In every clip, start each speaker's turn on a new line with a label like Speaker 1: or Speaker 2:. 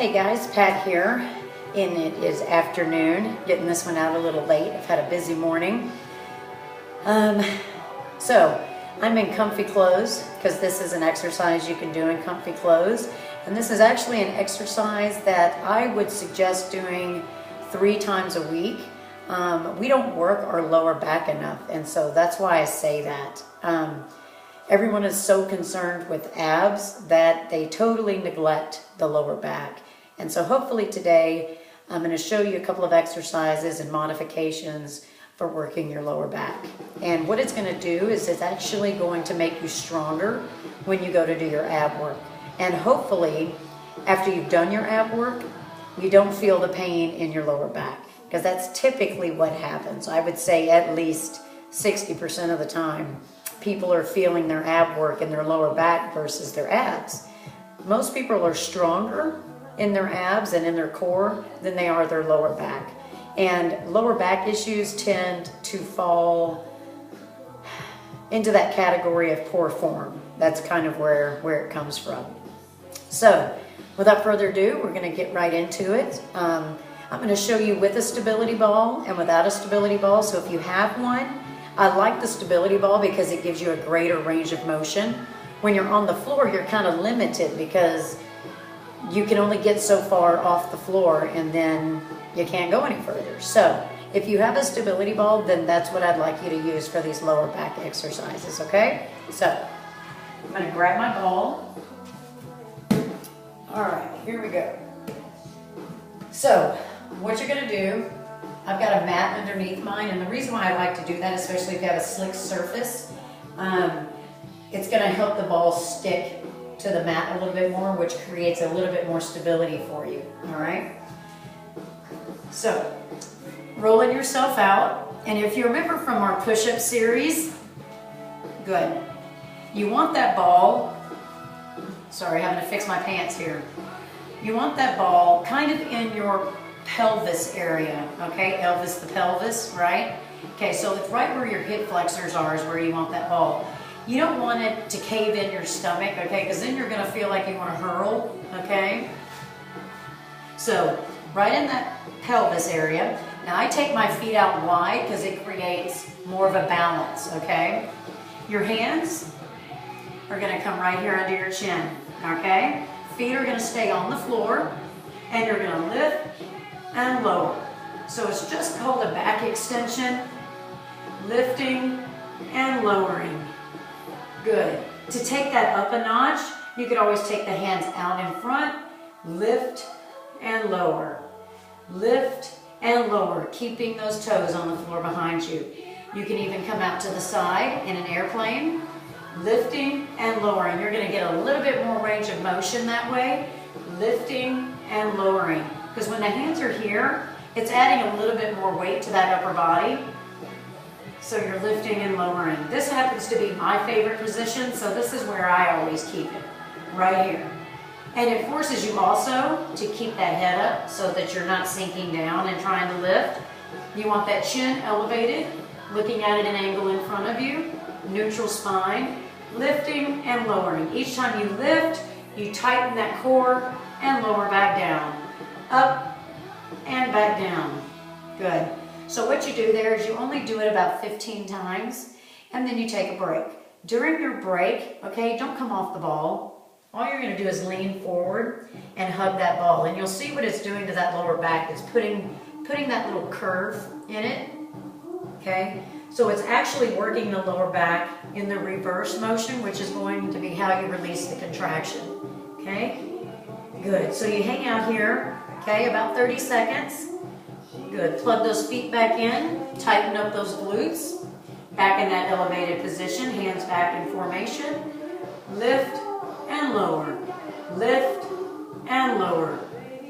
Speaker 1: Hey guys, Pat here, and it is afternoon. Getting this one out a little late. I've had a busy morning. So I'm in comfy clothes because this is an exercise you can do in comfy clothes. And this is actually an exercise that I would suggest doing 3 times a week. We don't work our lower back enough, and so that's why I say that. Everyone is so concerned with abs that they totally neglect the lower back. And so hopefully today I'm going to show you a couple of exercises and modifications for working your lower back. And what it's going to do is it's actually going to make you stronger when you go to do your ab work. And hopefully after you've done your ab work, you don't feel the pain in your lower back, because that's typically what happens. I would say at least 60% of the time people are feeling their ab work in their lower back versus their abs. Most people are stronger in their abs and in their core than they are their lower back. And lower back issues tend to fall into that category of poor form. That's kind of where it comes from. So without further ado, we're going to get right into it. I'm going to show you with a stability ball and without a stability ball. So if you have one, I like the stability ball because it gives you a greater range of motion. When you're on the floor, you're kind of limited because you can only get so far off the floor and then you can't go any further. So if you have a stability ball, then that's what I'd like you to use for these lower back exercises, okay? So I'm going to grab my ball. All right, here we go. So what you're going to do, I've got a mat underneath mine, and the reason why I like to do that, especially if you have a slick surface, it's going to help the ball stick to the mat a little bit more, which creates a little bit more stability for you, all right? So, rolling yourself out, and if you remember from our push-up series, good. You want that ball, sorry, having to fix my pants here. You want that ball kind of in your pelvis area, okay? Elvis the pelvis, right? Okay, so it's right where your hip flexors are is where you want that ball. You don't want it to cave in your stomach, okay? Because then you're going to feel like you want to hurl, okay? So right in that pelvis area. Now I take my feet out wide because it creates more of a balance, okay? Your hands are going to come right here under your chin, okay? Feet are going to stay on the floor, and you're going to lift and lower. So it's just called a back extension, lifting and lowering. Good. To take that up a notch, you could always take the hands out in front, lift and lower. Lift and lower, keeping those toes on the floor behind you. You can even come out to the side in an airplane, lifting and lowering. You're going to get a little bit more range of motion that way, lifting and lowering. Because when the hands are here, it's adding a little bit more weight to that upper body. So you're lifting and lowering. This happens to be my favorite position, so this is where I always keep it, right here. And it forces you also to keep that head up so that you're not sinking down and trying to lift. You want that chin elevated, looking at it an angle in front of you, neutral spine, lifting and lowering. Each time you lift, you tighten that core and lower back down. Up and back down. Good. So what you do there is you only do it about 15 times, and then you take a break. During your break, okay, don't come off the ball. All you're going to do is lean forward and hug that ball, and you'll see what it's doing to that lower back. It's putting that little curve in it, okay? So it's actually working the lower back in the reverse motion, which is going to be how you release the contraction, okay? Good. So you hang out here, okay, about 30 seconds. Good. Plug those feet back in. Tighten up those glutes. Back in that elevated position. Hands back in formation. Lift and lower. Lift and lower.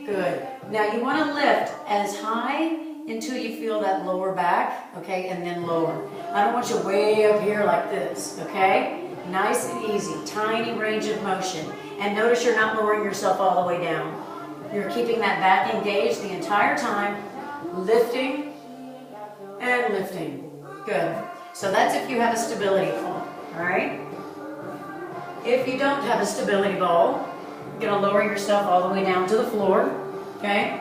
Speaker 1: Good. Now you want to lift as high until you feel that lower back, okay, and then lower. I don't want you way up here like this, okay? Nice and easy. Tiny range of motion. And notice you're not lowering yourself all the way down. You're keeping that back engaged the entire time. Lifting and lifting. Good. So that's if you have a stability ball, all right? If you don't have a stability ball, You're gonna lower yourself all the way down to the floor, okay?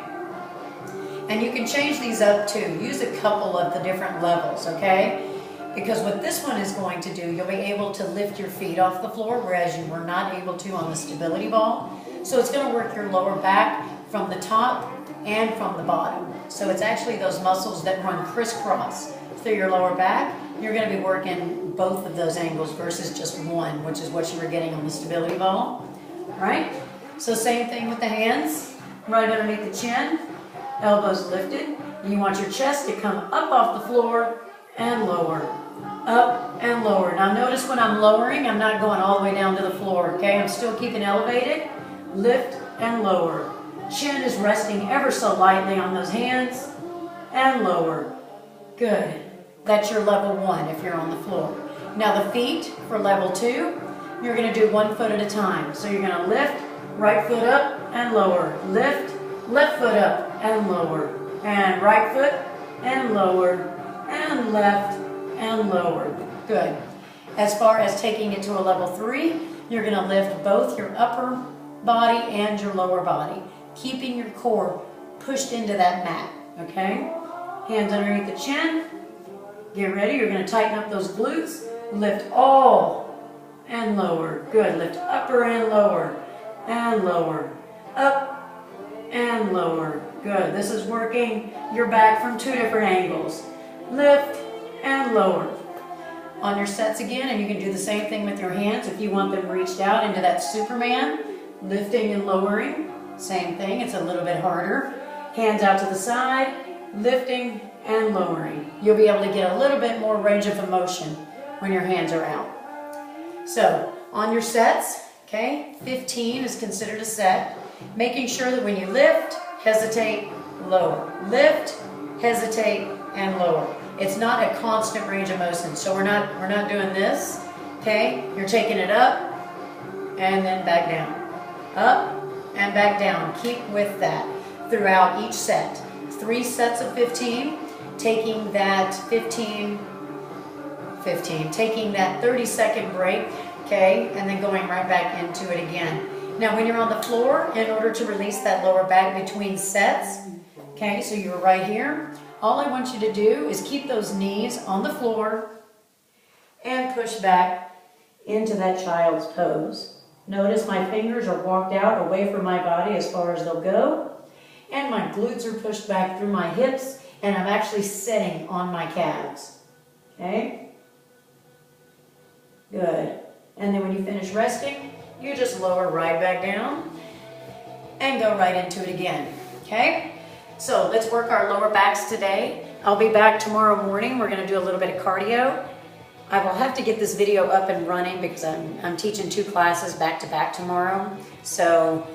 Speaker 1: And you can change these up too. Use a couple of the different levels, okay? Because what this one is going to do, you'll be able to lift your feet off the floor, whereas you were not able to on the stability ball. So it's gonna work your lower back from the top and from the bottom. So it's actually those muscles that run crisscross through your lower back. You're gonna be working both of those angles versus just one, which is what you were getting on the stability ball, right? So same thing with the hands, right underneath the chin, elbows lifted. You want your chest to come up off the floor and lower, up and lower. Now notice when I'm lowering, I'm not going all the way down to the floor, okay? I'm still keeping elevated, lift and lower. Chin is resting ever so lightly on those hands and lower. Good. That's your level 1 if you're on the floor. Now the feet for level 2, you're going to do 1 foot at a time. So you're going to lift, right foot up and lower. Lift, left foot up and lower. And right foot and lower. And left and lower. Good. As far as taking it to a level 3, you're going to lift both your upper body and your lower body, keeping your core pushed into that mat, okay? Hands underneath the chin. Get ready. You're going to tighten up those glutes. Lift all and lower. Good. Lift upper and lower and lower. Up and lower. Good. This is working your back from 2 different angles. Lift and lower. On your sets again, and you can do the same thing with your hands if you want them reached out into that Superman. Lifting and lowering. Same thing. It's a little bit harder. Hands out to the side. Lifting and lowering. You'll be able to get a little bit more range of motion when your hands are out. So on your sets, okay, 15 is considered a set. Making sure that when you lift, hesitate, lower. Lift, hesitate, and lower. It's not a constant range of motion. So we're not doing this. Okay, you're taking it up and then back down. Up and back down. Keep with that throughout each set. 3 sets of 15. Taking that 15, taking that 30-second break, okay, and then going right back into it again. Now when you're on the floor, in order to release that lower back between sets, okay, so you're right here, all I want you to do is keep those knees on the floor and push back into that child's pose. Notice my fingers are walked out away from my body as far as they'll go, and my glutes are pushed back through my hips, and I'm actually sitting on my calves, okay? Good. And then when you finish resting, you just lower right back down and go right into it again, okay? So let's work our lower backs today. I'll be back tomorrow morning. We're gonna do a little bit of cardio. I will have to get this video up and running because I'm teaching 2 classes back to back tomorrow. So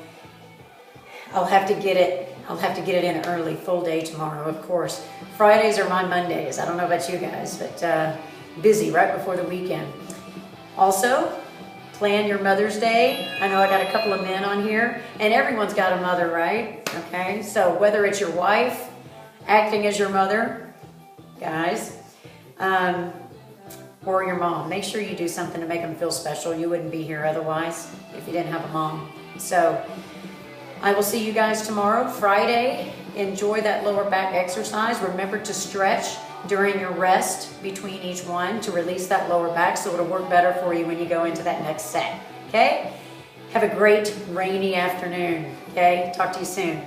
Speaker 1: I'll have to get it in early, full day tomorrow, of course. Fridays are my Mondays. I don't know about you guys, but busy right before the weekend. Also, plan your Mother's Day. I know I got a couple of men on here, and everyone's got a mother, right? Okay, so whether it's your wife acting as your mother, guys, or your mom, make sure you do something to make them feel special. You wouldn't be here otherwise if you didn't have a mom. So I will see you guys tomorrow, Friday. Enjoy that lower back exercise. Remember to stretch during your rest between each one to release that lower back so it'll work better for you when you go into that next set, okay? Have a great rainy afternoon, okay? Talk to you soon.